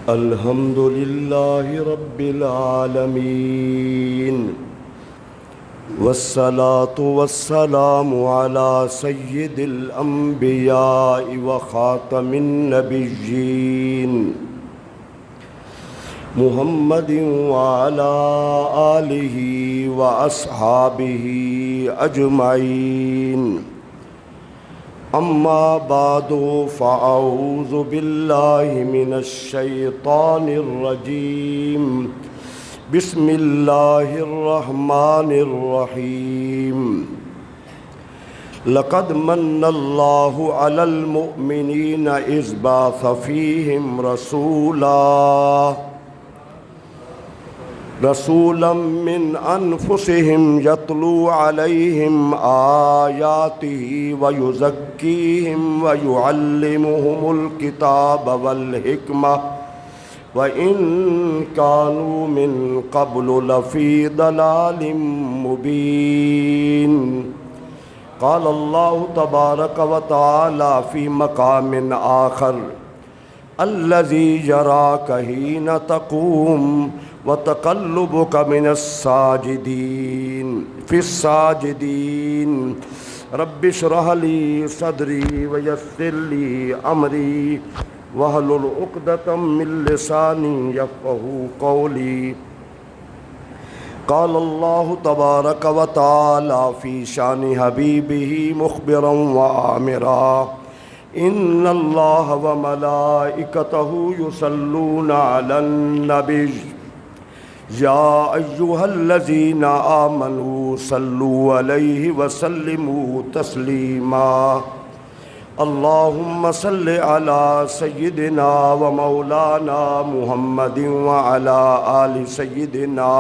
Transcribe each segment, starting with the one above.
الحمد لله رب العالمين والصلاة والسلام على سيد الأنبياء وخاتم النبيين محمد وعلى آله وأصحابه أجمعين. أما بعد فأعوذ بالله من الشيطان الرجيم. بسم الله الرحمن الرحيم. لقد من الله على المؤمنين إذ بعث فيهم رسولا من أنفسهم يتلو عليهم آياته ويزكيهم ويعلمهم الكتاب والحكمة وإن كانوا من قبل لفي ضلال مبين. قال الله تبارك وتعالى في مقام آخر: الذي يراك حين تقوم وتقلبك من الساجدين في الساجدين. رب اشرح لي صدري ويسر لي أمري واحلل عقدة من لساني يفقهوا قولي. قال الله تبارك وتعالى في شان حبيبه مخبرا وآمرا: إن الله وملائكته يصلون على النبي يا أيها الذين آمنوا صلوا عليه وسلموا تسليما. اللهم صل على سيدنا ومولانا محمد وعلى آل سيدنا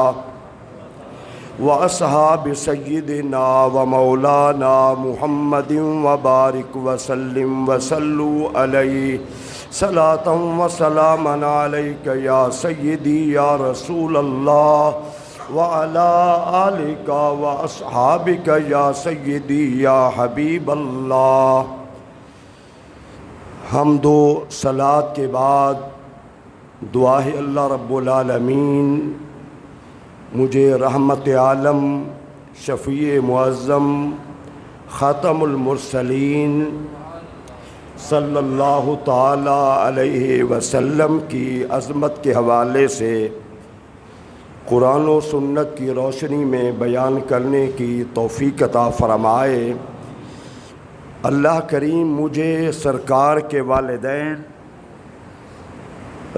وأصحاب سيدنا ومولانا محمد وبارك وسلم وصلوا عليه صلاة وسلاما عليك يا سيدي يا رسول الله وعلى آلك وأصحابك يا سيدي يا حبيب اللہ. حمد و صلاة کے بعد دعا ہے اللہ رب العالمین مجھے رحمت عالم شفیع معظم خاتم المرسلین صلی اللہ تعالی علیہ وسلم کی عظمت کے حوالے سے قرآن و سنت کی روشنی میں بیان کرنے کی توفیق عطا فرمائے. اللہ کریم مجھے سرکار کے والدین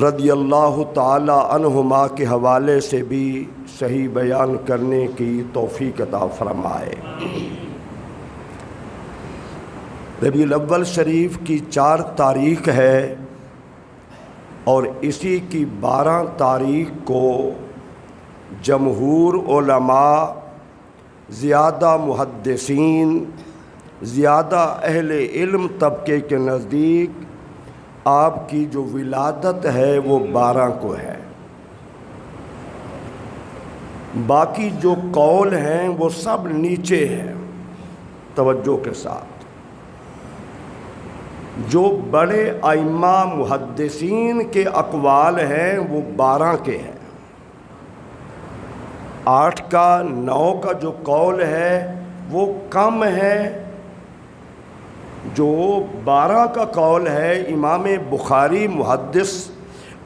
رضی اللہ تعالی عنہما کے حوالے سے بھی صحیح بیان کرنے کی توفیق عطا فرمائے. ربیع الاول شریف کی 4 تاریخ ہے اور اسی کی 12 تاریخ کو جمہور علماء، زیادہ محدثین، زیادہ اہل علم طبقے کے نزدیک آپ کی جو ولادت ہے وہ 12 کو ہے. باقی جو قول ہیں وہ سب نیچے ہیں. توجہ کے ساتھ، جو بڑے ائمہ محدثین کے اقوال ہیں وہ 12 کے ہیں. 8 کا 9 کا جو قول ہے وہ کم ہے. جو 12 کا قول ہے امام بخاری محدث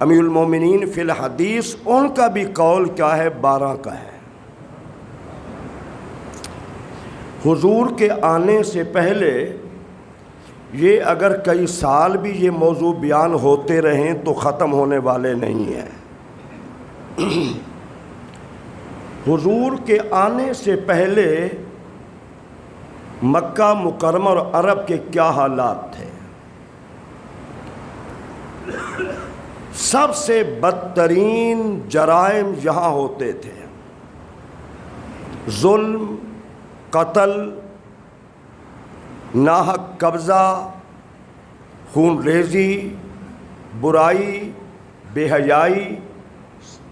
امیر المومنین فی الحدیث، ان کا بھی قول کیا ہے؟ 12 کا ہے. حضور کے آنے سے پہلے یہ اگر کئی سال بھی یہ موضوع بیان ہوتے رہیں تو ختم ہونے والے نہیں ہیں. حضور کے آنے سے پہلے مکہ مکرمہ اور عرب کے کیا حالات تھے؟ سب سے بدترین جرائم یہاں ہوتے تھے. ظلم، قتل، ناحق قبضہ، خون ریزی، برائی، بے حیائی،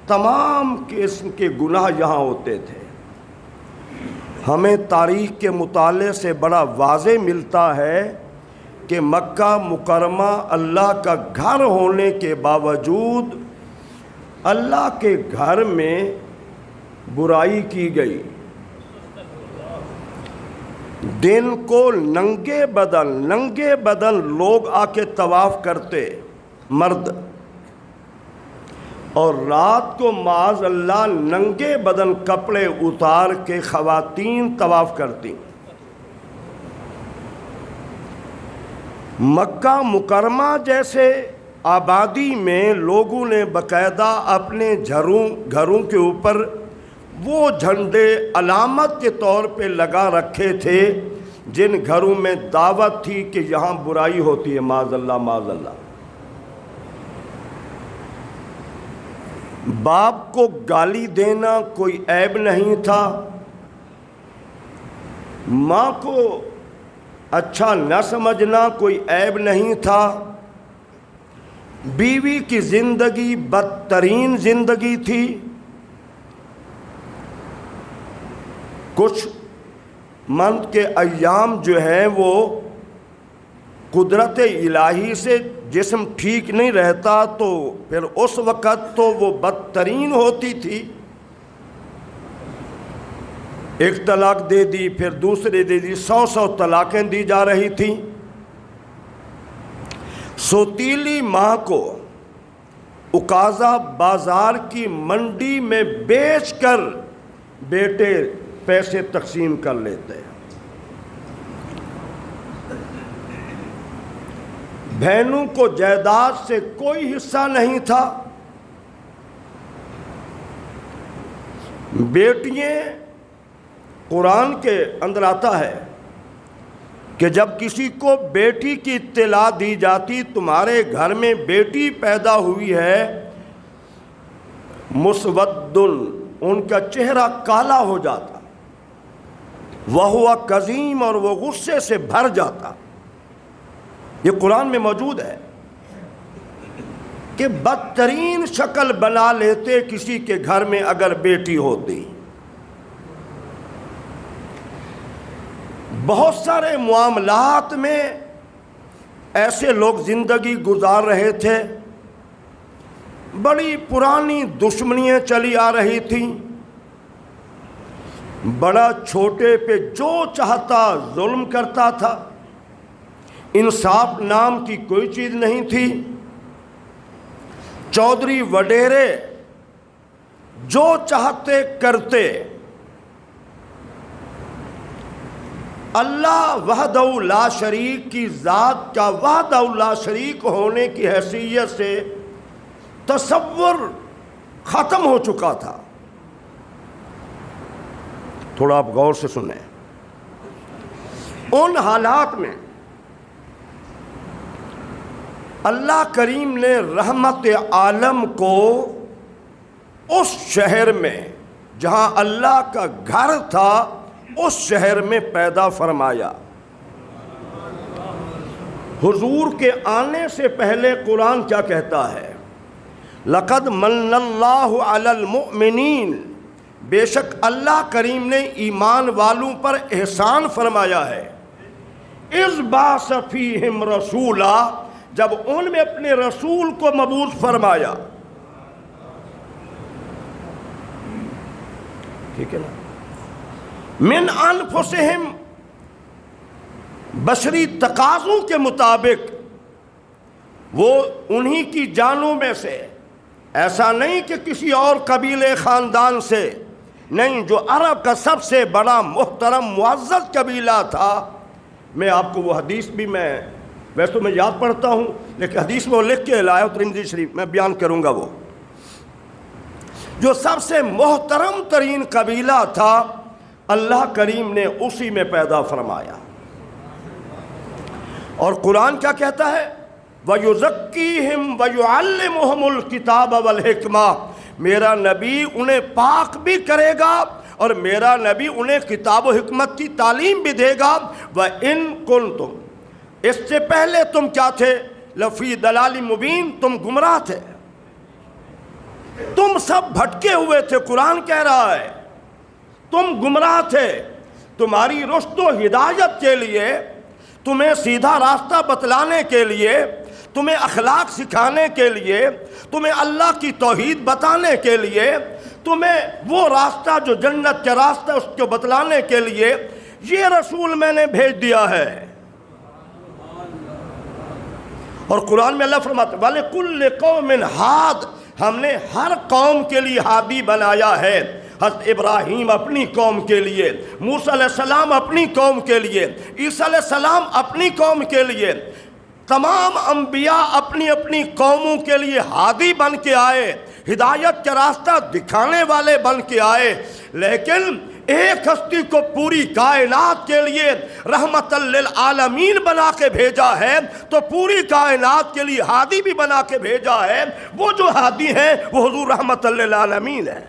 تمام قسم کے گناہ یہاں ہوتے تھے. ہمیں تاریخ کے مطالعے سے بڑا واضح ملتا ہے کہ مکہ مکرمہ اللہ کا گھر ہونے کے باوجود اللہ کے گھر میں برائی کی گئی. دن کو ننگے بدن لوگ آ کے طواف کرتے مرد، اور رات کو معاذ اللہ ننگے بدن کپڑے اتار کے خواتین طواف کرتی. مکہ مکرمہ جیسے آبادی میں لوگوں نے باقاعدہ اپنے گھروں کے اوپر وہ جھنڈے علامت کے طور پہ لگا رکھے تھے جن گھروں میں دعوت تھی کہ یہاں برائی ہوتی ہے، معاذ اللہ معاذ اللہ. باپ کو گالی دینا کوئی عیب نہیں تھا، ماں کو اچھا نہ سمجھنا کوئی عیب نہیں تھا. بیوی کی زندگی بدترین زندگی تھی. کچھ منتھ کے ایام جو ہیں وہ قدرت الہی سے جسم ٹھیک نہیں رہتا تو پھر اس وقت تو وہ بدترین ہوتی تھی. ایک طلاق دے دی، پھر دوسرے دے دی، 100 طلاقیں دی جا رہی تھیں. سوتیلی ماں کو اکازا بازار کی منڈی میں بیچ کر بیٹے پیسے تقسیم کر لیتے. بہنوں کو جائیداد سے کوئی حصہ نہیں تھا. بیٹیاں، قرآن کے اندر آتا ہے کہ جب کسی کو بیٹی کی اطلاع دی جاتی تمہارے گھر میں بیٹی پیدا ہوئی ہے، مسودن، ان کا چہرہ کالا ہو جاتا، وَهُوَ کظیم، اور وہ غصے سے بھر جاتا. یہ قرآن میں موجود ہے کہ بدترین شکل بنا لیتے کسی کے گھر میں اگر بیٹی ہوتی. بہت سارے معاملات میں ایسے لوگ زندگی گزار رہے تھے. بڑی پرانی دشمنیاں چلی آ رہی تھیں. بڑا چھوٹے پہ جو چاہتا ظلم کرتا تھا. انصاف نام کی کوئی چیز نہیں تھی. چودھری وڈیرے جو چاہتے کرتے. اللہ وحدہ لا شریک کی ذات کا وحدہ لا شریک ہونے کی حیثیت سے تصور ختم ہو چکا تھا. تھوڑا آپ غور سے سنیں. ان حالات میں اللہ کریم نے رحمت عالم کو اس شہر میں جہاں اللہ کا گھر تھا اس شہر میں پیدا فرمایا. حضور کے آنے سے پہلے قرآن کیا کہتا ہے؟ لقد من اللہ علی المؤمنین، بے شک اللہ کریم نے ایمان والوں پر احسان فرمایا ہے. اذ بعث فیہم رسولا، جب ان میں اپنے رسول کو مبعوث فرمایا. ٹھیک ہے نا؟ من انفسہم، بشری تقاضوں کے مطابق، وہ انہی کی جانوں میں سے. ایسا نہیں کہ کسی اور قبیلے خاندان سے، نہیں، جو عرب کا سب سے بڑا محترم معزز قبیلہ تھا. میں آپ کو وہ حدیث بھی ویسے تو میں یاد پڑھتا ہوں لیکن حدیث میں وہ لکھ کے لایا ترمذی شریف میں بیان کروں گا. وہ جو سب سے محترم ترین قبیلہ تھا اللہ کریم نے اسی میں پیدا فرمایا. اور قرآن کیا کہتا ہے؟ وَيُزَكِّيهِمْ وَيُعَلِّمُهُمُ الْكِتَابَ وَالْحِكْمَةَ، میرا نبی انہیں پاک بھی کرے گا اور میرا نبی انہیں کتاب و حکمت کی تعلیم بھی دے گا. وَإِن كُنتُمْ، اس سے پہلے تم کیا تھے؟ لفی دلال مبین، تم گمراہ تھے، تم سب بھٹکے ہوئے تھے. قرآن کہہ رہا ہے تم گمراہ تھے. تمہاری رشد و ہدایت کے لیے تمہیں سیدھا راستہ بتلانے کے لیے، تمہیں اخلاق سکھانے کے لیے، تمہیں اللہ کی توحید بتانے کے لیے، تمہیں وہ راستہ جو جنت کا راستہ اس کو بتلانے کے لیے یہ رسول میں نے بھیج دیا ہے۔ اور قرآن میں اللہ فرماتا ہے وَلِكُلِّ قَوْمٍ ہاد، ہم نے ہر قوم کے لیے ہادی بنایا ہے۔ حضرت ابراہیم اپنی قوم کے لیے، موسیٰ علیہ السلام اپنی قوم کے لیے، عیسیٰ علیہ السلام اپنی قوم کے لیے، تمام انبیاء اپنی اپنی قوموں کے لیے ہادی بن کے آئے، ہدایت کا راستہ دکھانے والے بن کے آئے، لیکن ایک ہستی کو پوری کائنات کے لیے رحمت للعالمین بنا کے بھیجا ہے تو پوری کائنات کے لیے ہادی بھی بنا کے بھیجا ہے۔ وہ جو ہادی ہیں وہ حضور رحمت للعالمین ہے۔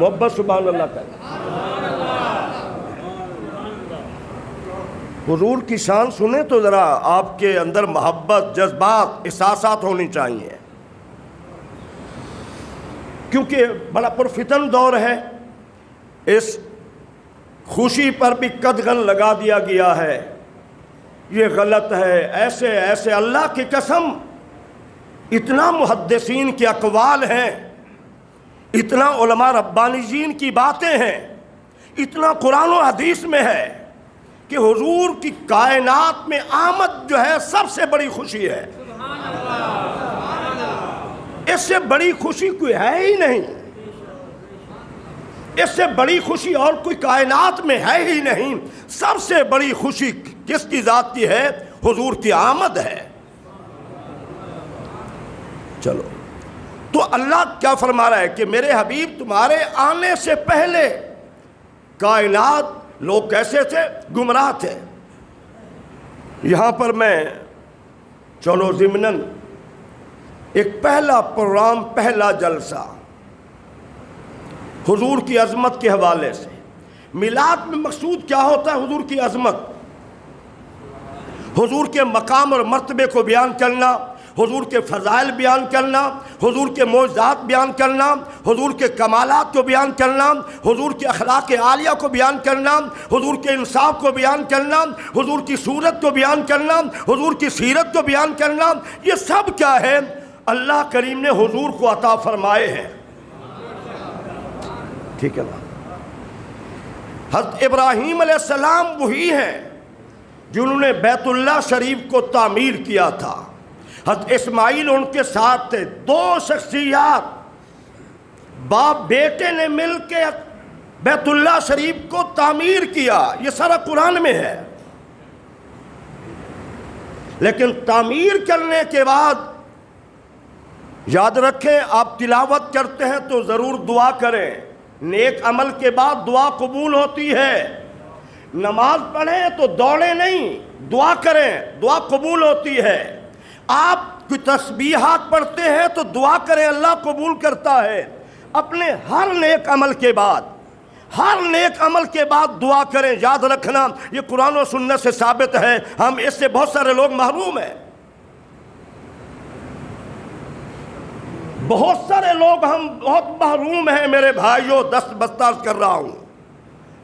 محبت سبحان اللہ کا حضور کی شان سنیں تو ذرا آپ کے اندر محبت، جذبات، احساسات ہونی چاہیے، کیونکہ بڑا پرفتن دور ہے۔ اس خوشی پر بھی قدغن لگا دیا گیا ہے، یہ غلط ہے، ایسے ایسے، اللہ کی قسم اتنا محدثین کے اقوال ہیں، اتنا علماء ربانیین کی باتیں ہیں، اتنا قرآن و حدیث میں ہے کہ حضور کی کائنات میں آمد جو ہے سب سے بڑی خوشی ہے۔ اس سے بڑی خوشی کوئی ہے ہی نہیں، اس سے بڑی خوشی اور کوئی کائنات میں ہے ہی نہیں۔ سب سے بڑی خوشی کس کی ذات کی ہے؟ حضور کی آمد ہے۔ چلو، تو اللہ کیا فرما رہا ہے کہ میرے حبیب تمہارے آنے سے پہلے کائنات لوگ کیسے تھے؟ گمراہ تھے۔ یہاں پر میں چلو ضمناً ایک پہلا پروگرام، پہلا جلسہ حضور کی عظمت کے حوالے سے، میلاد میں مقصود کیا ہوتا ہے؟ حضور کی عظمت، حضور کے مقام اور مرتبے کو بیان کرنا، حضور کے فضائل بیان کرنا، حضور کے معجزات بیان کرنا، حضور کے کمالات کو بیان کرنا، حضور کے اخلاق عالیہ کو بیان کرنا، حضور کے انصاف کو بیان کرنا، حضور کی صورت کو بیان کرنا، حضور کی سیرت کو بیان کرنا، یہ سب کیا ہے؟ اللہ کریم نے حضور کو عطا فرمائے ہیں۔ ٹھیک ہے نا؟ حضرت ابراہیم علیہ السلام وہی ہیں جنہوں نے بیت اللہ شریف کو تعمیر کیا تھا۔ حضرت اسماعیل ان کے ساتھ تھے۔ دو شخصیات، باپ بیٹے نے مل کے بیت اللہ شریف کو تعمیر کیا، یہ سارا قرآن میں ہے۔ لیکن تعمیر کرنے کے بعد یاد رکھیں، آپ تلاوت کرتے ہیں تو ضرور دعا کریں۔ نیک عمل کے بعد دعا قبول ہوتی ہے۔ نماز پڑھیں تو دوڑیں نہیں، دعا کریں، دعا قبول ہوتی ہے۔ آپ کوئی تسبیحات پڑھتے ہیں تو دعا کریں، اللہ قبول کرتا ہے۔ اپنے ہر نیک عمل کے بعد، ہر نیک عمل کے بعد دعا کریں۔ یاد رکھنا، یہ قرآن و سنت سے ثابت ہے، ہم اس سے بہت سارے لوگ محروم ہیں۔ بہت سارے لوگ ہم بہت محروم ہیں میرے بھائیوں، دست بستار کر رہا ہوں،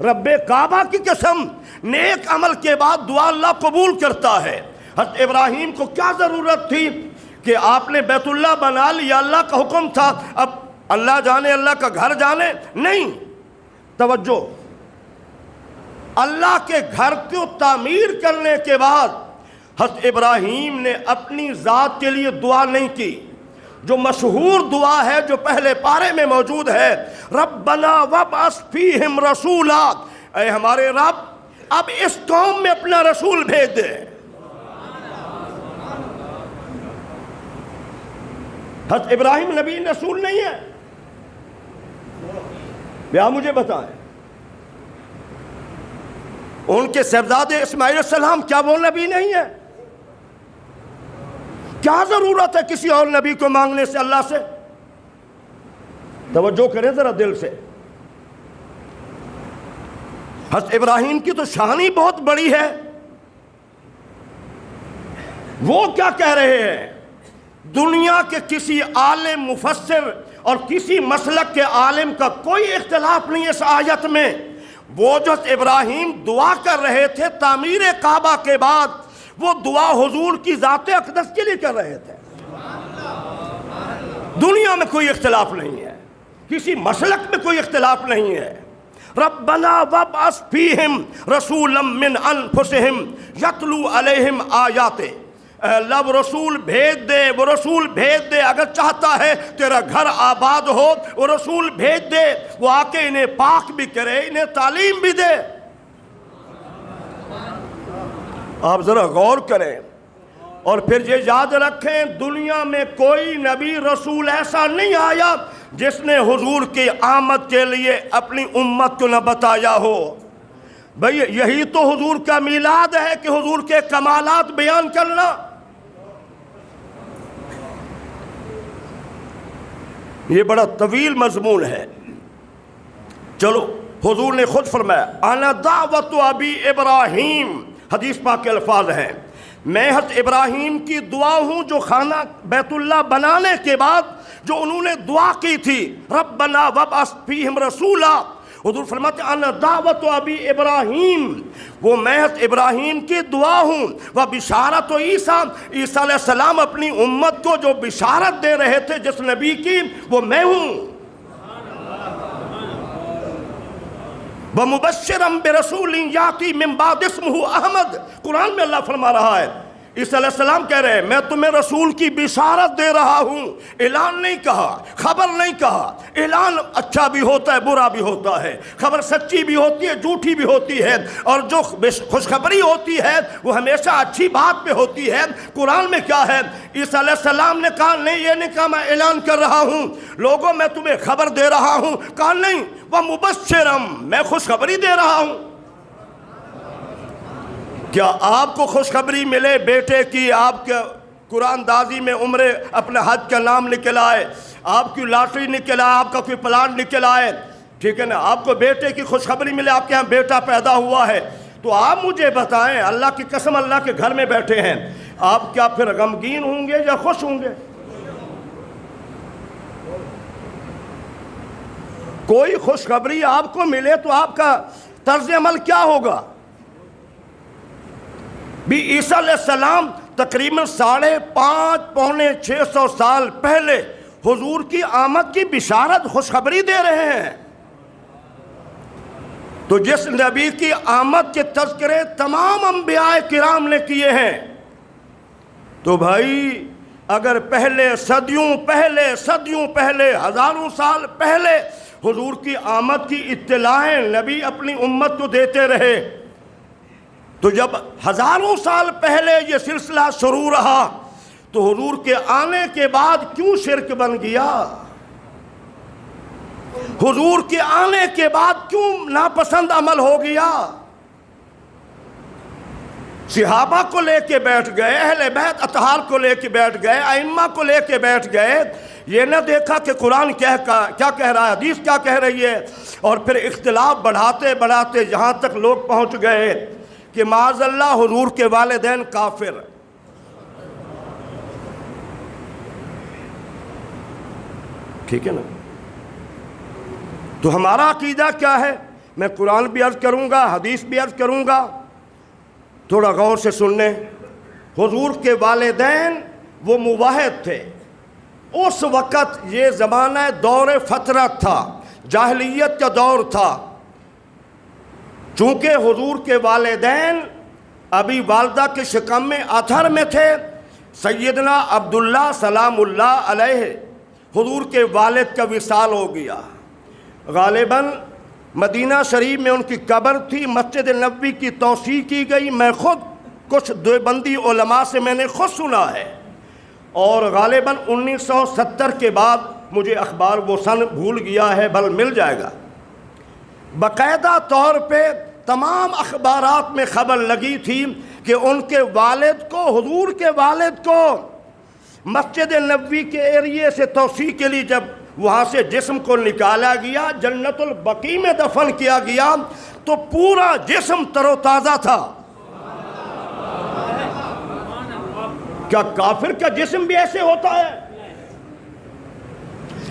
رب کعبہ کی قسم، نیک عمل کے بعد دعا اللہ قبول کرتا ہے۔ حضرت ابراہیم کو کیا ضرورت تھی کہ آپ نے بیت اللہ بنا لیا، اللہ کا حکم تھا، اب اللہ جانے اللہ کا گھر جانے؟ نہیں، توجہ، اللہ کے گھر کو تعمیر کرنے کے بعد حضرت ابراہیم نے اپنی ذات کے لیے دعا نہیں کی۔ جو مشہور دعا ہے جو پہلے پارے میں موجود ہے، ربنا وابعث فیہم رسولا، اے ہمارے رب اب اس قوم میں اپنا رسول بھیج دے۔ حضرت ابراہیم نبی رسول نہیں ہے؟ یا مجھے بتائیں، ان کے صاحبزادے اسماعیل علیہ السلام کیا وہ نبی نہیں ہے؟ کیا ضرورت ہے کسی اور نبی کو مانگنے سے اللہ سے؟ توجہ کریں ذرا دل سے۔ حضرت ابراہیم کی تو شان ہی بہت بڑی ہے۔ وہ کیا کہہ رہے ہیں؟ دنیا کے کسی عالم مفسر اور کسی مسلک کے عالم کا کوئی اختلاف نہیں اس آیت میں۔ وہ جو ابراہیم دعا کر رہے تھے تعمیر کعبہ کے بعد، وہ دعا حضور کی ذات اقدس کے لیے کر رہے تھے۔ دنیا میں کوئی اختلاف نہیں ہے، کسی مسلک میں کوئی اختلاف نہیں ہے۔ ربنا وابعث فیہم رسولا من انفسہم یتلو علیہم آیاتہ، اے اللہ وہ رسول بھیج دے، وہ رسول بھیج دے، اگر چاہتا ہے تیرا گھر آباد ہو وہ رسول بھیج دے، وہ آ کے انہیں پاک بھی کرے، انہیں تعلیم بھی دے۔ آپ ذرا غور کریں اور پھر یہ یاد رکھیں، دنیا میں کوئی نبی رسول ایسا نہیں آیا جس نے حضور کی آمد کے لیے اپنی امت کو نہ بتایا ہو۔ بھئی یہی تو حضور کا میلاد ہے کہ حضور کے کمالات بیان کرنا۔ یہ بڑا طویل مضمون ہے، چلو حضور نے خود فرمایا انا دعوت ابی ابراہیم، حدیث پاک کے الفاظ ہیں، میں حضرت ابراہیم کی دعا ہوں جو خانہ بیت اللہ بنانے کے بعد جو انہوں نے دعا کی تھی، ربنا وابعث فیہم رسولا، حضور فرماتے ہیں انا دعوت ابی ابراہیم، وہ میں حضرت ابراہیم کی دعا ہوں، وہ بشارت و عیسیٰ، عیسیٰ علیہ السلام اپنی امت کو جو بشارت دے رہے تھے جس نبی کی، وہ میں ہوں۔ وَمُبَشِّرًا بِرَسُولٍ يَأْتِي مِن بَعْدِ اسْمُهُ احمد، قرآن میں اللہ فرما رہا ہے، عیسیٰ علیہ السلام کہہ رہے ہیں میں تمہیں رسول کی بشارت دے رہا ہوں، اعلان نہیں کہا، خبر نہیں کہا۔ اعلان اچھا بھی ہوتا ہے برا بھی ہوتا ہے، خبر سچی بھی ہوتی ہے جھوٹی بھی ہوتی ہے، اور جو خوشخبری ہوتی ہے وہ ہمیشہ اچھی بات پہ ہوتی ہے۔ قرآن میں کیا ہے، عیسیٰ علیہ السلام نے کہا نہیں، یہ نہیں کہا میں اعلان کر رہا ہوں لوگوں میں تمہیں خبر دے رہا ہوں، کہا نہیں وَمُبَشِّرًا، میں خوشخبری دے رہا ہوں۔ کیا آپ کو خوشخبری ملے بیٹے کی، آپ کے قرآن دازی میں عمرے اپنے حج کا نام نکل آئے، آپ کی لاٹری نکل آئے، آپ کا کوئی پلان نکل آئے، ٹھیک ہے نا، آپ کو بیٹے کی خوشخبری ملے، آپ کے ہاں بیٹا پیدا ہوا ہے، تو آپ مجھے بتائیں، اللہ کی قسم اللہ کے گھر میں بیٹھے ہیں، آپ کیا پھر غمگین ہوں گے یا خوش ہوں گے؟ کوئی خوشخبری آپ کو ملے تو آپ کا طرز عمل کیا ہوگا؟ بھی عیسیٰ علیہ السلام تقریباً 5.5 پونے 600 سال پہلے حضور کی آمد کی بشارت خوشخبری دے رہے ہیں۔ تو جس نبی کی آمد کے تذکرے تمام انبیاء کرام نے کیے ہیں، تو بھائی اگر پہلے صدیوں پہلے ہزاروں سال پہلے حضور کی آمد کی اطلاعیں نبی اپنی امت کو دیتے رہے، تو جب ہزاروں سال پہلے یہ سلسلہ شروع رہا تو حضور کے آنے کے بعد کیوں شرک بن گیا؟ حضور کے آنے کے بعد کیوں ناپسند عمل ہو گیا؟ صحابہ کو لے کے بیٹھ گئے، اہل بیت اطہار کو لے کے بیٹھ گئے، ائمہ کو لے کے بیٹھ گئے، یہ نہ دیکھا کہ قرآن کیا کہہ رہا ہے، حدیث کیا کہہ رہی ہے، اور پھر اختلاف بڑھاتے بڑھاتے یہاں تک لوگ پہنچ گئے کہ معاذ اللہ حضور کے والدین کافر۔ ٹھیک ہے نا؟ تو ہمارا عقیدہ کیا ہے؟ میں قرآن بھی عرض کروں گا، حدیث بھی عرض کروں گا، تھوڑا غور سے سن لیں۔ حضور کے والدین وہ موحد تھے، اس وقت یہ زمانہ دور فترت تھا، جاہلیت کا دور تھا، چونکہ حضور کے والدین ابھی والدہ کے شکم میں اطہر میں تھے، سیدنا عبداللہ سلام اللہ علیہ حضور کے والد کا وصال ہو گیا، غالباً مدینہ شریف میں ان کی قبر تھی، مسجد نبوی کی توسیع کی گئی، میں خود کچھ دیوبندی علماء سے میں نے خود سنا ہے، اور غالباً 1970 کے بعد مجھے اخبار وہ سن بھول گیا ہے، بل مل جائے گا، باقاعدہ طور پہ تمام اخبارات میں خبر لگی تھی کہ ان کے والد کو، حضور کے والد کو مسجد نبوی کے ایریے سے توسیع کے لیے جب وہاں سے جسم کو نکالا گیا، جنت البقیع میں دفن کیا گیا، تو پورا جسم تر و تازہ تھا۔ کیا کافر کا جسم بھی ایسے ہوتا ہے؟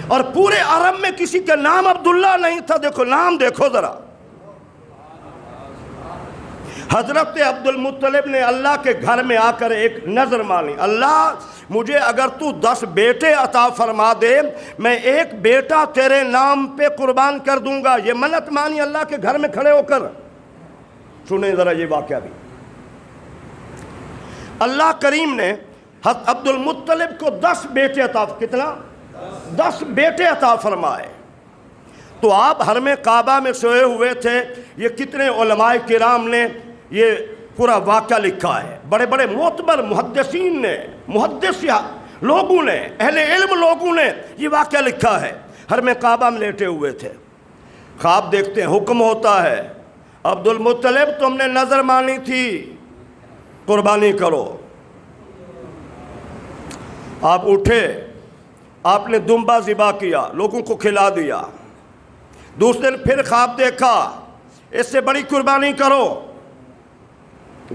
اور پورے عرب میں کسی کا نام عبداللہ نہیں تھا، دیکھو نام دیکھو ذرا، حضرت عبد المطلب نے اللہ کے گھر میں آ کر ایک نظر مانی، اللہ مجھے اگر تو 10 بیٹے عطا فرما دے میں ایک بیٹا تیرے نام پہ قربان کر دوں گا۔ یہ منت مانی اللہ کے گھر میں کھڑے ہو کر۔ سنیں ذرا یہ واقعہ بھی، اللہ کریم نے حضرت عبد المطلب کو 10 بیٹے عطا، کتنا؟ 10 بیٹے عطا فرمائے۔ تو آپ حرم کعبہ میں سوئے ہوئے تھے۔ یہ کتنے علماء کرام نے یہ پورا واقعہ لکھا ہے، بڑے بڑے معتبر محدثین نے، محدث لوگوں نے، اہل علم لوگوں نے یہ واقعہ لکھا ہے۔ حرم کعبہ میں لیٹے ہوئے تھے، خواب دیکھتے ہیں، حکم ہوتا ہے عبد المطلب تم نے نظر مانی تھی قربانی کرو۔ آپ اٹھے، آپ نے دمبا ذبح کیا، لوگوں کو کھلا دیا۔ دوسرے دن پھر خواب دیکھا اس سے بڑی قربانی کرو،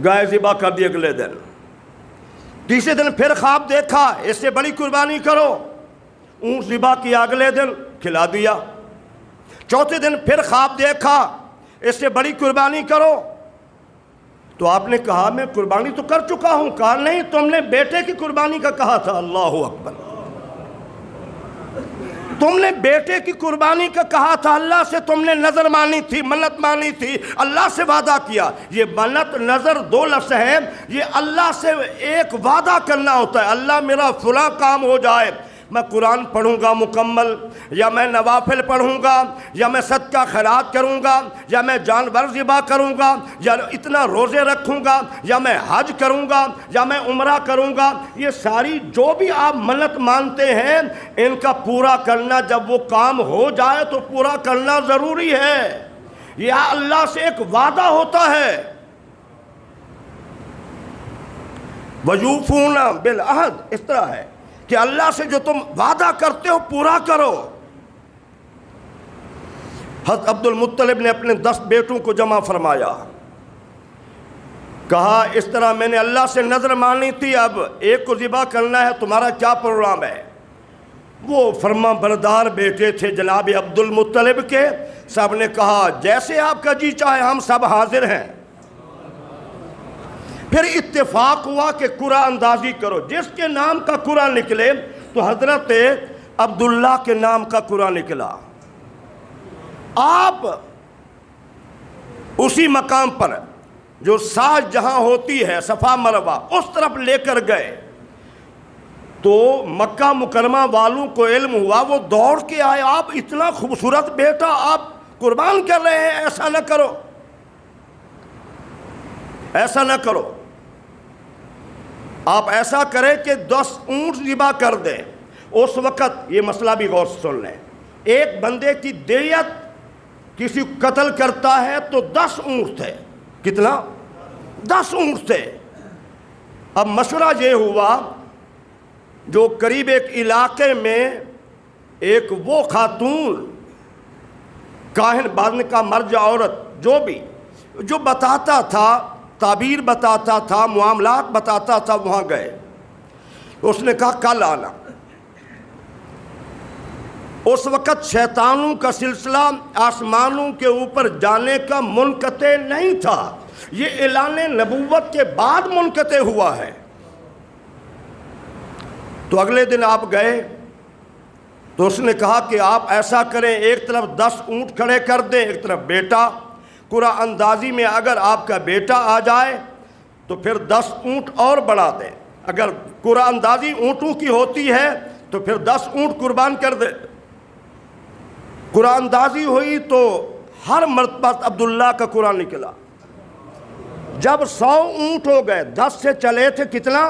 گائے ذبح کر دی اگلے دن۔ تیسرے دن پھر خواب دیکھا اس سے بڑی قربانی کرو، اونٹ ذبح کیا اگلے دن، کھلا دیا۔ چوتھے دن پھر خواب دیکھا اس سے بڑی قربانی کرو، تو آپ نے کہا میں قربانی تو کر چکا ہوں۔ کہا نہیں، تم نے بیٹے کی قربانی کا کہا تھا۔ اللہ اکبر، تم نے بیٹے کی قربانی کا کہا تھا، اللہ سے تم نے نظر مانی تھی، منت مانی تھی، اللہ سے وعدہ کیا۔ یہ منت نظر دو لفظ ہیں، یہ اللہ سے ایک وعدہ کرنا ہوتا ہے، اللہ میرا فلاں کام ہو جائے، میں قرآن پڑھوں گا مکمل، یا میں نوافل پڑھوں گا، یا میں صدقہ خیرات کروں گا، یا میں جانور ذبح کروں گا، یا اتنا روزے رکھوں گا، یا میں حج کروں گا، یا میں عمرہ کروں گا۔ یہ ساری جو بھی آپ منت مانتے ہیں ان کا پورا کرنا، جب وہ کام ہو جائے تو پورا کرنا ضروری ہے۔ یہ اللہ سے ایک وعدہ ہوتا ہے۔ وَيُوفُونَ بِالْعَهْدِ، اس طرح ہے کہ اللہ سے جو تم وعدہ کرتے ہو پورا کرو۔ حضرت عبد المطلب نے اپنے 10 بیٹوں کو جمع فرمایا، کہا اس طرح میں نے اللہ سے نظر مانی تھی، اب ایک کو ذبح کرنا ہے، تمہارا کیا پروگرام ہے؟ وہ فرما بردار بیٹے تھے جناب عبد المطلب کے، سب نے کہا جیسے آپ کا جی چاہے، ہم سب حاضر ہیں۔ پھر اتفاق ہوا کہ قرعہ اندازی کرو، جس کے نام کا قرعہ نکلے، تو حضرت عبداللہ کے نام کا قرعہ نکلا۔ آپ اسی مقام پر جو ساج جہاں ہوتی ہے صفا مروہ، اس طرف لے کر گئے، تو مکہ مکرمہ والوں کو علم ہوا، وہ دوڑ کے آئے، آپ اتنا خوبصورت بیٹا آپ قربان کر رہے ہیں، ایسا نہ کرو، ایسا نہ کرو، آپ ایسا کریں کہ 10 اونٹ ذبح کر دیں۔ اس وقت یہ مسئلہ بھی غور سے سن لیں، ایک بندے کی دیت کسی قتل کرتا ہے تو 10 اونٹ تھے، کتنا؟ 10 اونٹ تھے۔ اب مشورہ یہ ہوا، جو قریب ایک علاقے میں ایک وہ خاتون، کاہن بان کا مرجع عورت، جو بتاتا تھا، تعبیر بتاتا تھا، معاملات بتاتا تھا، وہاں گئے۔ اس نے کہا کل آنا۔ اس وقت شیطانوں کا سلسلہ آسمانوں کے اوپر جانے کا منقطع نہیں تھا، یہ اعلان نبوت کے بعد منقطع ہوا ہے۔ تو اگلے دن آپ گئے تو اس نے کہا کہ آپ ایسا کریں، ایک طرف 10 اونٹ کھڑے کر دیں، ایک طرف بیٹا، قرعہ اندازی میں اگر آپ کا بیٹا آ جائے تو پھر 10 اونٹ اور بڑھا دیں، اگر قرعہ اندازی اونٹوں کی ہوتی ہے تو پھر 10 اونٹ قربان کر دے۔ قرعہ اندازی ہوئی تو ہر مرتبہ عبداللہ کا قرعہ نکلا۔ جب 100 اونٹ ہو گئے، 10 سے چلے تھے کتنا،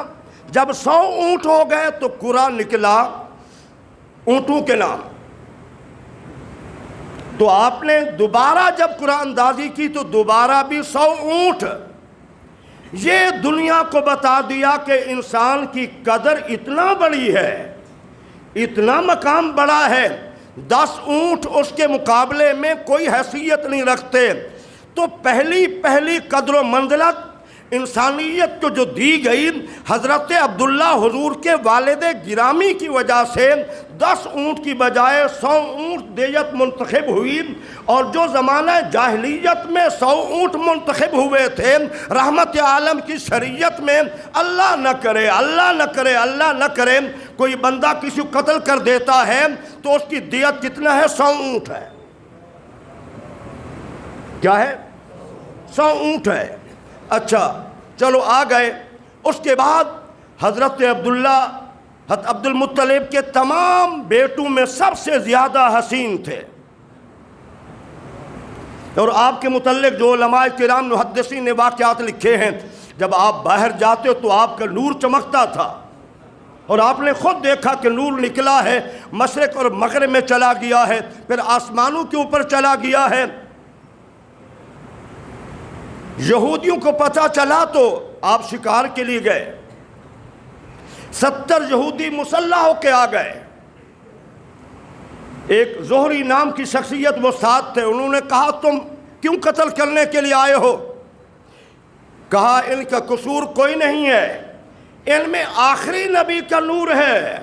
جب 100 اونٹ ہو گئے تو قرعہ نکلا اونٹوں کے نام۔ تو آپ نے دوبارہ جب قرعہ اندازی کی تو دوبارہ بھی 100 اونٹ۔ یہ دنیا کو بتا دیا کہ انسان کی قدر اتنا بڑی ہے، اتنا مقام بڑا ہے، 10 اونٹ اس کے مقابلے میں کوئی حیثیت نہیں رکھتے۔ تو پہلی قدر و منزلت انسانیت کو جو دی گئی، حضرت عبداللہ حضور کے والد گرامی کی وجہ سے 10 اونٹ کی بجائے 100 اونٹ دیت منتخب ہوئی، اور جو زمانہ جاہلیت میں 100 اونٹ منتخب ہوئے تھے، رحمت عالم کی شریعت میں اللہ نہ کرے اللہ نہ کرے اللہ نہ کرے کوئی بندہ کسی کو قتل کر دیتا ہے تو اس کی دیت کتنا ہے؟ 100 اونٹ ہے۔ کیا ہے؟ 100 اونٹ ہے۔ اچھا چلو آ گئے۔ اس کے بعد حضرت عبد المطلب کے تمام بیٹوں میں سب سے زیادہ حسین تھے، اور آپ کے متعلق جو علماء کرام محدثین نے واقعات لکھے ہیں، جب آپ باہر جاتے ہو تو آپ کا نور چمکتا تھا، اور آپ نے خود دیکھا کہ نور نکلا ہے، مشرق اور مغرب میں چلا گیا ہے، پھر آسمانوں کے اوپر چلا گیا ہے۔ یہودیوں کو پتہ چلا تو آپ شکار کے لیے گئے، 70 یہودی مسلح ہو کے آ گئے۔ ایک زہری نام کی شخصیت وہ ساتھ تھے، انہوں نے کہا تم کیوں قتل کرنے کے لیے آئے ہو؟ کہا ان کا قصور کوئی نہیں ہے، ان میں آخری نبی کا نور ہے،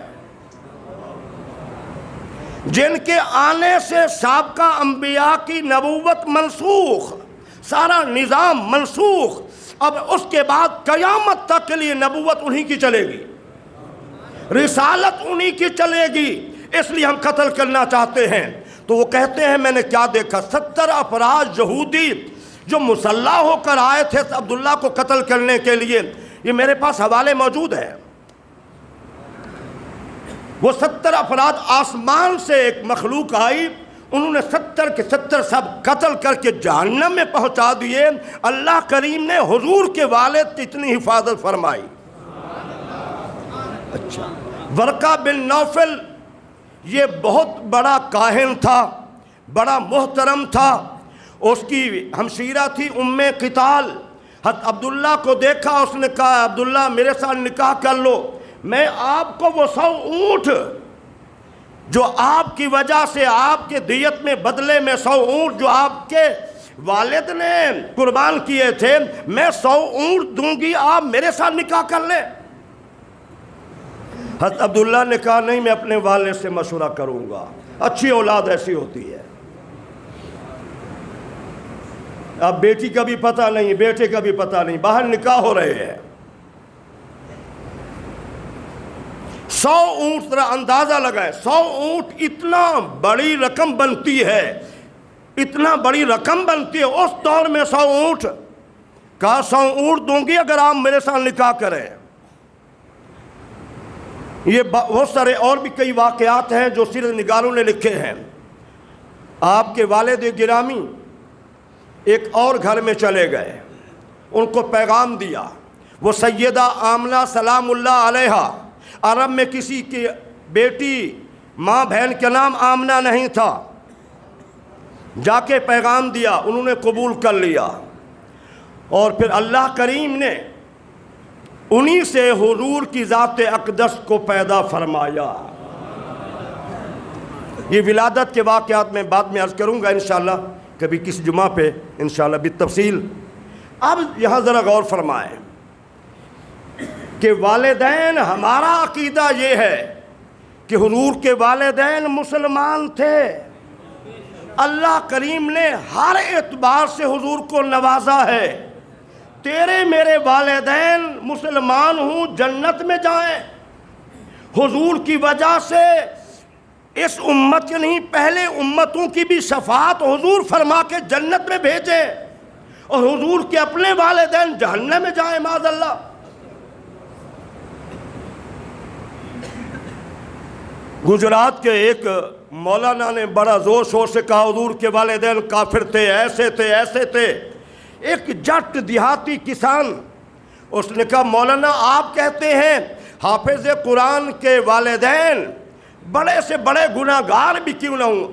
جن کے آنے سے سابقہ انبیاء کی نبوت منسوخ، سارا نظام منسوخ، اب اس کے بعد قیامت تک کے لیے نبوت انہی کی چلے گی، رسالت انہی کی چلے گی، اس لیے ہم قتل کرنا چاہتے ہیں۔ تو وہ کہتے ہیں میں نے کیا دیکھا، 70 افراد یہودی جو مسلح ہو کر آئے تھے عبداللہ کو قتل کرنے کے لیے، یہ میرے پاس حوالے موجود ہیں۔ وہ 70 افراد آسمان سے ایک مخلوق آئی، انہوں نے 70 کے 70 سب قتل کر کے جہنم میں پہنچا دیے۔ اللہ کریم نے حضور کے والد کی اتنی حفاظت فرمائی۔ اچھا، ورقہ بن نوفل یہ بہت بڑا کاہن تھا، بڑا محترم تھا، اس کی ہمشیرہ تھی ام قتال۔ حضرت عبداللہ کو دیکھا، اس نے کہا عبداللہ میرے ساتھ نکاح کر لو، میں آپ کو وہ 100 اونٹ جو آپ کی وجہ سے آپ کے دیت میں بدلے میں 100 اونٹ جو آپ کے والد نے قربان کیے تھے، میں 100 اونٹ دوں گی، آپ میرے ساتھ نکاح کر لیں۔ حضرت عبداللہ نے کہا نہیں، میں اپنے والد سے مشورہ کروں گا، اچھی اولاد ایسی ہوتی ہے۔ اب بیٹی کا بھی پتہ نہیں، بیٹے کا بھی پتہ نہیں، باہر نکاح ہو رہے ہیں۔ 100 اونٹ، ذرا اندازہ لگائے، 100 اونٹ اتنا بڑی رقم بنتی ہے، اتنا بڑی رقم بنتی ہے اس دور میں 100 اونٹ۔ کہا 100 اونٹ دوں گی اگر آپ میرے ساتھ نکاح کریں۔ یہ بہت سارے اور بھی کئی واقعات ہیں جو سیرت نگاروں نے لکھے ہیں۔ آپ کے والد گرامی ایک اور گھر میں چلے گئے، ان کو پیغام دیا۔ وہ سیدہ آمنہ سلام اللہ علیہا، عرب میں کسی کی بیٹی ماں بہن کا نام آمنہ نہیں تھا، جا کے پیغام دیا، انہوں نے قبول کر لیا، اور پھر اللہ کریم نے انہی سے حضور کی ذات اقدس کو پیدا فرمایا۔ یہ ولادت کے واقعات میں بعد میں عرض کروں گا انشاءاللہ، کبھی کس جمعہ پہ انشاءاللہ بالتفصیل۔ اب یہاں ذرا غور فرمائیں کہ والدین، ہمارا عقیدہ یہ ہے کہ حضور کے والدین مسلمان تھے، اللہ کریم نے ہر اعتبار سے حضور کو نوازا ہے۔ تیرے میرے والدین مسلمان ہوں، جنت میں جائیں، حضور کی وجہ سے اس امت کے نہیں پہلے امتوں کی بھی شفاعت حضور فرما کے جنت میں بھیجے، اور حضور کے اپنے والدین جہنم میں جائیں معاذ اللہ۔ گجرات کے ایک مولانا نے بڑا زور شور سے کہا حضور کے والدین کافر تھے، ایسے تھے ایسے تھے۔ ایک جٹ دیہاتی کسان، اس نے کہا مولانا آپ کہتے ہیں حافظ قرآن کے والدین بڑے سے بڑے گناہگار بھی کیوں نہ ہوں،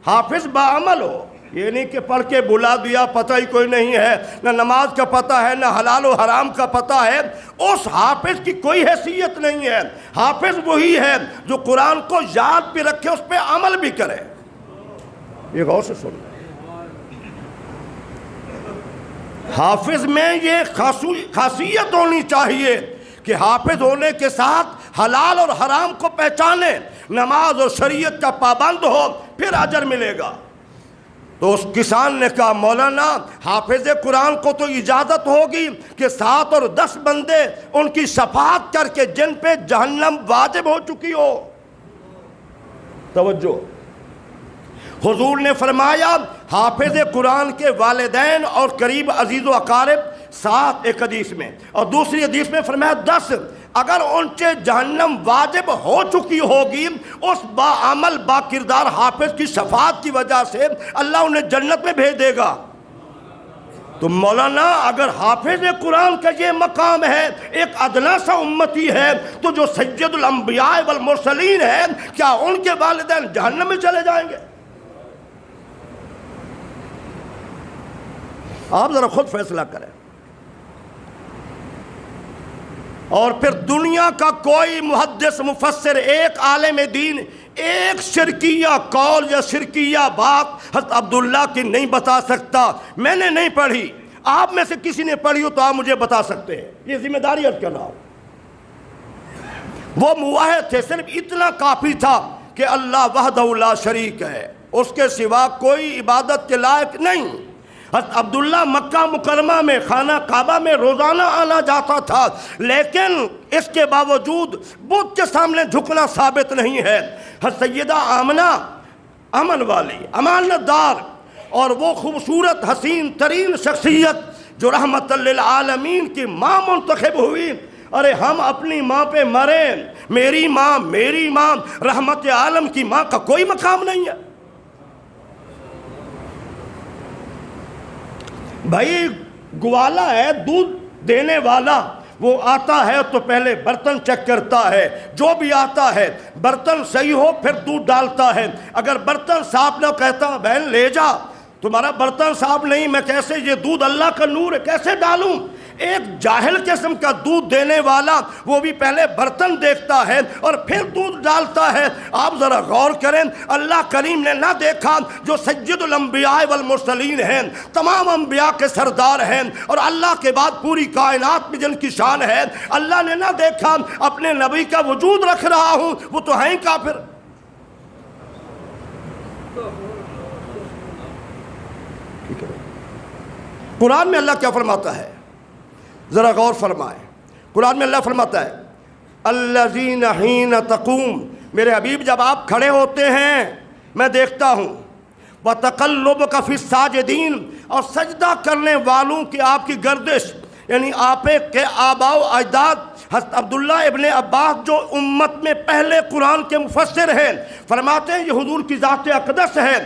حافظ باعمل ہو، یہ نہیں کہ پڑھ کے بلا دیا پتہ ہی کوئی نہیں ہے، نہ نماز کا پتہ ہے نہ حلال و حرام کا پتہ ہے، اس حافظ کی کوئی حیثیت نہیں ہے۔ حافظ وہی ہے جو قرآن کو یاد بھی رکھے، اس پہ عمل بھی کرے۔ یہ غور سے سنو، حافظ میں یہ خاصیت ہونی چاہیے کہ حافظ ہونے کے ساتھ حلال اور حرام کو پہچانے، نماز اور شریعت کا پابند ہو، پھر اجر ملے گا۔ تو اس کسان نے کہا مولانا حافظ قرآن کو تو اجازت ہوگی کہ 7 اور 10 بندے ان کی شفاعت کر کے جن پہ جہنم واجب ہو چکی ہو۔ توجہ، حضور نے فرمایا حافظ قرآن کے والدین اور قریب عزیز و اقارب 7 ایک حدیث میں، اور دوسری حدیث میں فرمایا 10، اگر ان سے جہنم واجب ہو چکی ہوگی اس باعمل با کردار حافظ کی شفاعت کی وجہ سے اللہ انہیں جنت میں بھیج دے گا۔ تو مولانا اگر حافظ قرآن کا یہ مقام ہے، ایک ادنا سا امتی ہے، تو جو سید الانبیاء والمرسلین ہیں کیا ان کے والدین جہنم میں چلے جائیں گے؟ آپ ذرا خود فیصلہ کریں۔ اور پھر دنیا کا کوئی محدث مفسر، ایک عالم دین، ایک شرکیہ قول یا شرکیہ بات حضرت عبداللہ کی نہیں بتا سکتا۔ میں نے نہیں پڑھی، آپ میں سے کسی نے پڑھی ہو تو آپ مجھے بتا سکتے ہیں، یہ ذمہ داری عرض کر رہا ہوں۔ وہ موحد تھے، صرف اتنا کافی تھا کہ اللہ وحدہ لا شریک ہے، اس کے سوا کوئی عبادت کے لائق نہیں۔ حضرت عبداللہ مکہ مکرمہ میں خانہ کعبہ میں روزانہ آنا جاتا تھا، لیکن اس کے باوجود بت کے سامنے جھکنا ثابت نہیں ہے۔ حضرت سیدہ آمنہ، امن والی، امانت دار، اور وہ خوبصورت حسین ترین شخصیت جو رحمت للعالمین کی ماں منتخب ہوئی، ارے ہم اپنی ماں پہ مریں، میری ماں رحمت عالم کی ماں کا کوئی مقام نہیں ہے۔ بھائی گوالا ہے، دودھ دینے والا، وہ آتا ہے تو پہلے برتن چیک کرتا ہے، جو بھی آتا ہے برتن صحیح ہو پھر دودھ ڈالتا ہے۔ اگر برتن صاف نہ، کہتا بہن لے جا، تمہارا برتن صاف نہیں، میں کیسے، یہ دودھ اللہ کا نور ہے کیسے ڈالوں؟ ایک جاہل قسم کا دودھ دینے والا وہ بھی پہلے برتن دیکھتا ہے اور پھر دودھ ڈالتا ہے۔ آپ ذرا غور کریں، اللہ کریم نے نہ دیکھا جو سید الانبیاء والمرسلین ہیں، تمام انبیاء کے سردار ہیں اور اللہ کے بعد پوری کائنات میں جن کی شان ہے، اللہ نے نہ دیکھا اپنے نبی کا وجود رکھ رہا ہوں، وہ تو ہیں کافر۔ قرآن میں اللہ کیا فرماتا ہے ذرا غور فرمائیں۔ قرآن میں اللہ فرماتا ہے الذین حین تقوم، میرے حبیب جب آپ کھڑے ہوتے ہیں میں دیکھتا ہوں، وتقلبک فی الساجدین، اور سجدہ کرنے والوں کی آپ کی گردش، یعنی آپ کے آباء و اجداد حضرت عبداللہ ابن عباس جو امت میں پہلے قرآن کے مفسر ہیں، فرماتے ہیں یہ حضور کی ذات اقدس ہے۔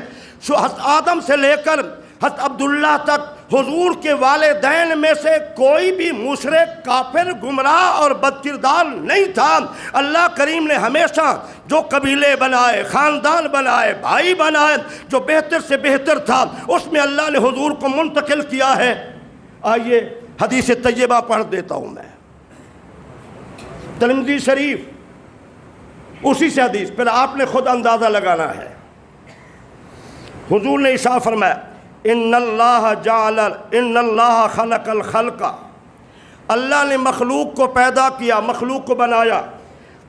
حضرت آدم سے لے کر حضرت عبداللہ تک حضور کے والدین میں سے کوئی بھی مشرک، کافر، گمراہ اور بدکردار نہیں تھا۔ اللہ کریم نے ہمیشہ جو قبیلے بنائے، خاندان بنائے، بھائی بنائے، جو بہتر سے بہتر تھا اس میں اللہ نے حضور کو منتقل کیا ہے۔ آئیے حدیث طیبہ پڑھ دیتا ہوں میں، ترمذی شریف، اسی سے حدیث، پھر آپ نے خود اندازہ لگانا ہے۔ حضور نے ارشاد فرمایا ان اللہ خلق الخلق، اللہ نے مخلوق کو پیدا کیا، مخلوق کو بنایا،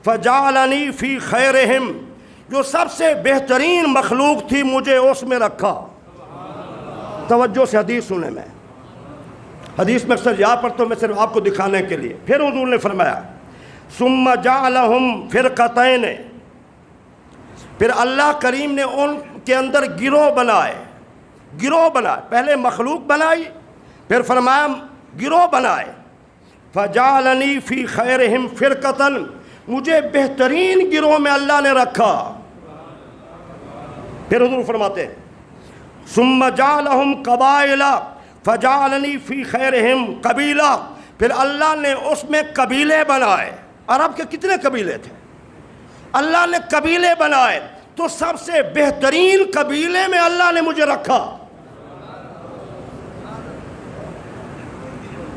فجعلنی فی خیرہم، جو سب سے بہترین مخلوق تھی مجھے اس میں رکھا۔ توجہ سے حدیث سنیں، میں حدیث میں اکثر یہاں پڑھتا ہوں میں صرف آپ کو دکھانے کے لیے۔ پھر حضور نے فرمایا ثم جعلہم فرقتین، پھر اللہ کریم نے ان کے اندر گروہ بنائے، پہلے مخلوق بنائی، پھر فرمایا گروہ بنائے، فجعلنی فی خیرہم فرقۃ، مجھے بہترین گروہ میں اللہ نے رکھا۔ پھر حضور فرماتے ہیں ثم جعلہم قبائل فجعلنی فی خیرہم قبیلہ، پھر اللہ نے اس میں قبیلے بنائے۔ عرب کے کتنے قبیلے تھے؟ اللہ نے قبیلے بنائے، تو سب سے بہترین قبیلے میں اللہ نے مجھے رکھا۔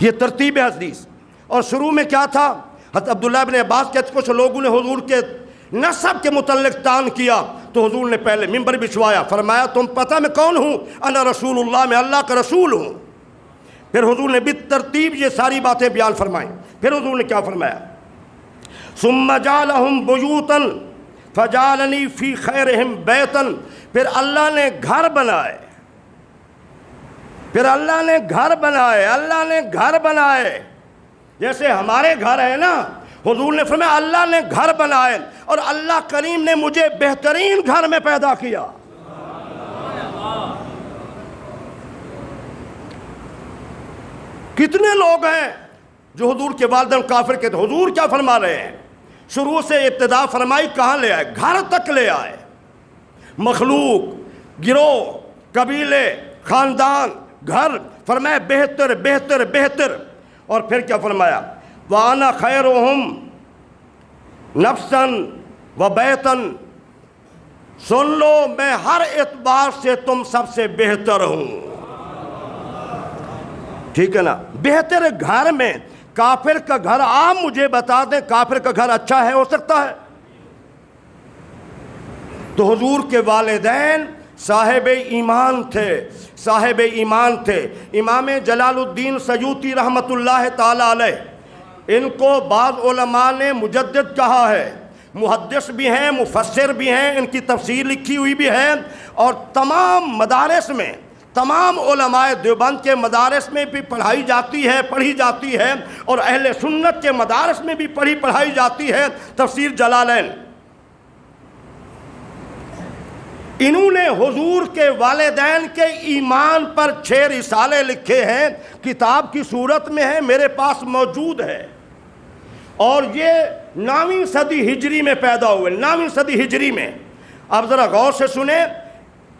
یہ ترتیب حدیث۔ اور شروع میں کیا تھا؟ حضرت عبداللہ ابن عباس کے کچھ لوگوں نے حضور کے نسب کے متعلق تان کیا، تو حضور نے پہلے ممبر بچھوایا، فرمایا تم پتہ میں کون ہوں؟ انا رسول اللہ، میں اللہ کا رسول ہوں۔ پھر حضور نے بالترتیب یہ ساری باتیں بیان فرمائیں. پھر حضور نے کیا فرمایا؟ ثم جعلہم بیوتا فجعلنی فی خیرہم بیتا. پھر اللہ نے گھر بنائے، پھر اللہ نے گھر بنائے، اللہ نے گھر بنائے. جیسے ہمارے گھر ہے نا، حضور نے فرمایا اللہ نے گھر بنائے اور اللہ کریم نے مجھے بہترین گھر میں پیدا کیا. کتنے لوگ ہیں جو حضور کے والدین کافر کے تھے، حضور کیا فرما رہے ہیں؟ شروع سے ابتدا فرمائی، کہاں لے آئے؟ گھر تک لے آئے. مخلوق، گروہ، قبیلے، خاندان، گھر، فرمایا بہتر بہتر بہتر. اور پھر کیا فرمایا؟ وَأَنَا خَيْرُهُمْ نَفْسًا وَبَيْتًا. سن لو میں ہر اعتبار سے تم سب سے بہتر ہوں. ٹھیک ہے نا؟ بہتر گھر میں کافر کا گھر، آپ مجھے بتا دیں کافر کا گھر اچھا ہے؟ ہو سکتا ہے؟ تو حضور کے والدین صاحب ایمان تھے، صاحب ایمان تھے. امام جلال الدین سیوطی رحمۃ اللہ تعالی علیہ، ان کو بعض علماء نے مجدد کہا ہے، محدث بھی ہیں، مفسر بھی ہیں، ان کی تفسیر لکھی ہوئی بھی ہے. اور تمام مدارس میں، تمام علماء دیوبند کے مدارس میں بھی پڑھی جاتی ہے اور اہل سنت کے مدارس میں بھی پڑھائی جاتی ہے تفسیر جلالین. انہوں نے حضور کے والدین کے ایمان پر 6 رسالے لکھے ہیں، کتاب کی صورت میں ہے، میرے پاس موجود ہے. اور یہ 9ویں صدی ہجری میں پیدا ہوئے، 9ویں صدی ہجری میں. اب ذرا غور سے سنیں،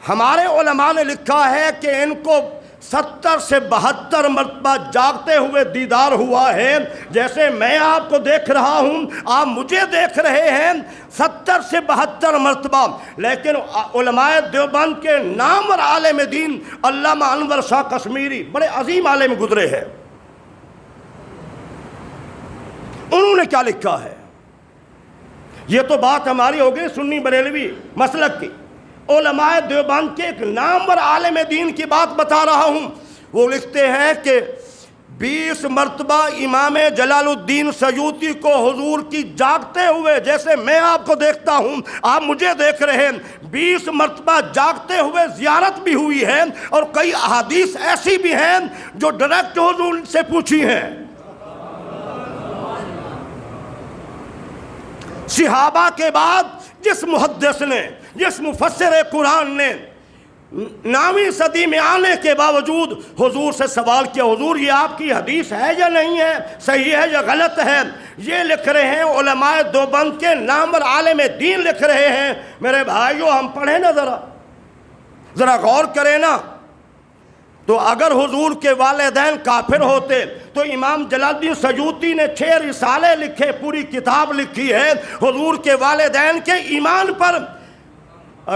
ہمارے علماء نے لکھا ہے کہ ان کو 70 سے 72 مرتبہ جاگتے ہوئے دیدار ہوا ہے. جیسے میں آپ کو دیکھ رہا ہوں، آپ مجھے دیکھ رہے ہیں، 70 سے 72 مرتبہ. لیکن علماء دیوبند کے نامور عالم دین علامہ انور شاہ کشمیری بڑے عظیم عالم گزرے ہیں. انہوں نے کیا لکھا ہے؟ یہ تو بات ہماری ہو گئی سنی بریلوی مسلک کی. علماء دیوبند کے ایک نامور عالم دین کی بات بتا رہا ہوں. وہ لکھتے ہیں کہ 20 مرتبہ امام جلال الدین سیوطی کو حضور کی جاگتے ہوئے، جیسے میں آپ کو دیکھتا ہوں آپ مجھے دیکھ رہے ہیں، 20 مرتبہ جاگتے ہوئے زیارت بھی ہوئی ہے. اور کئی احادیث ایسی بھی ہیں جو ڈائریکٹ حضور سے پوچھی ہیں. صحابہ کے بعد جس محدث نے، جس مفسر قرآن نے 9ویں صدی میں آنے کے باوجود حضور سے سوال کیا، حضور یہ آپ کی حدیث ہے یا نہیں ہے، صحیح ہے یا غلط ہے؟ یہ لکھ رہے ہیں علماء دیوبند کے نامور عالم دین لکھ رہے ہیں. میرے بھائیو ہم پڑھیں نا، ذرا غور کریں نا. تو اگر حضور کے والدین کافر ہوتے تو امام جلال الدین سیوطی نے 6 رسالے لکھے، پوری کتاب لکھی ہے حضور کے والدین کے ایمان پر.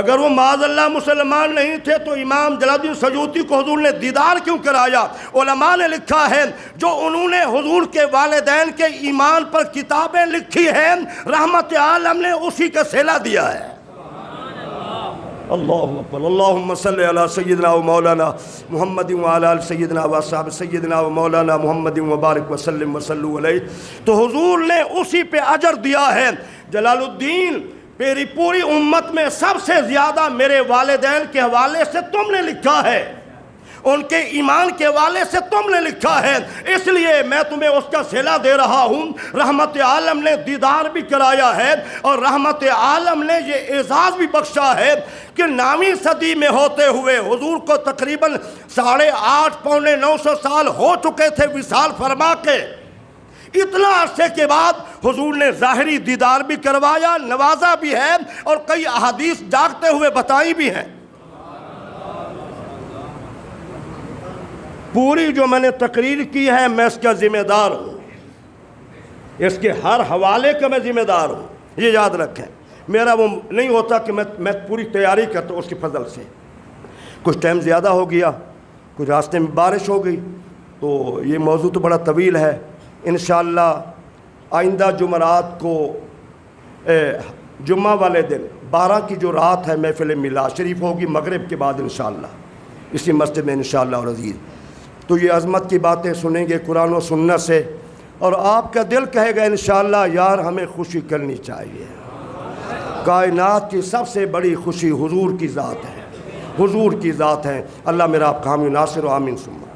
اگر وہ معاذ اللہ مسلمان نہیں تھے تو امام جلال الدین سیوطی کو حضور نے دیدار کیوں کرایا؟ علماء نے لکھا ہے جو انہوں نے حضور کے والدین کے ایمان پر کتابیں لکھی ہیں، رحمت عالم نے اسی کا صلہ دیا ہے. اللہ اکبر. اللہم صلی علی سیدنا و مولانا محمد و علی آل سیدنا و اصحاب سیدنا و مولانا محمد و بارک وسلم وصلو علیہ. تو حضور نے اسی پہ اجر دیا ہے. جلال الدین میری پوری امت میں سب سے زیادہ میرے والدین کے حوالے سے تم نے لکھا ہے، ان کے ایمان کے حوالے سے تم نے لکھا ہے، اس لیے میں تمہیں اس کا صلہ دے رہا ہوں. رحمت عالم نے دیدار بھی کرایا ہے اور رحمت عالم نے یہ اعزاز بھی بخشا ہے کہ 9ویں صدی میں ہوتے ہوئے حضور کو تقریباً 850 پونے 900 سال ہو چکے تھے وصال فرما کے. اتنا عرصے کے بعد حضور نے ظاہری دیدار بھی کروایا، نوازا بھی ہے اور کئی احادیث جاگتے ہوئے بتائی بھی ہیں. پوری جو میں نے تقریر کی ہے میں اس کا ذمہ دار ہوں، اس کے ہر حوالے کا میں ذمہ دار ہوں. یہ یاد رکھیں، میرا وہ نہیں ہوتا کہ میں پوری تیاری کرتا ہوں. اس کی فضل سے کچھ ٹائم زیادہ ہو گیا، کچھ راستے میں بارش ہو گئی، تو یہ موضوع تو بڑا طویل ہے. انشاءاللہ آئندہ جمعرات کو جمعہ والے دن 12 کی جو رات ہے محفل میلاد شریف ہوگی مغرب کے بعد انشاءاللہ اسی مسجد میں انشاءاللہ. اور عزیز تو یہ عظمت کی باتیں سنیں گے قرآن و سنت سے، اور آپ کا دل کہے گا انشاءاللہ یار ہمیں خوشی کرنی چاہیے۔ کائنات کی سب سے بڑی خوشی حضور کی ذات ہے، حضور کی ذات ہے۔ اللہ میرا آپ کا حامی ناصر و آمین سمّا۔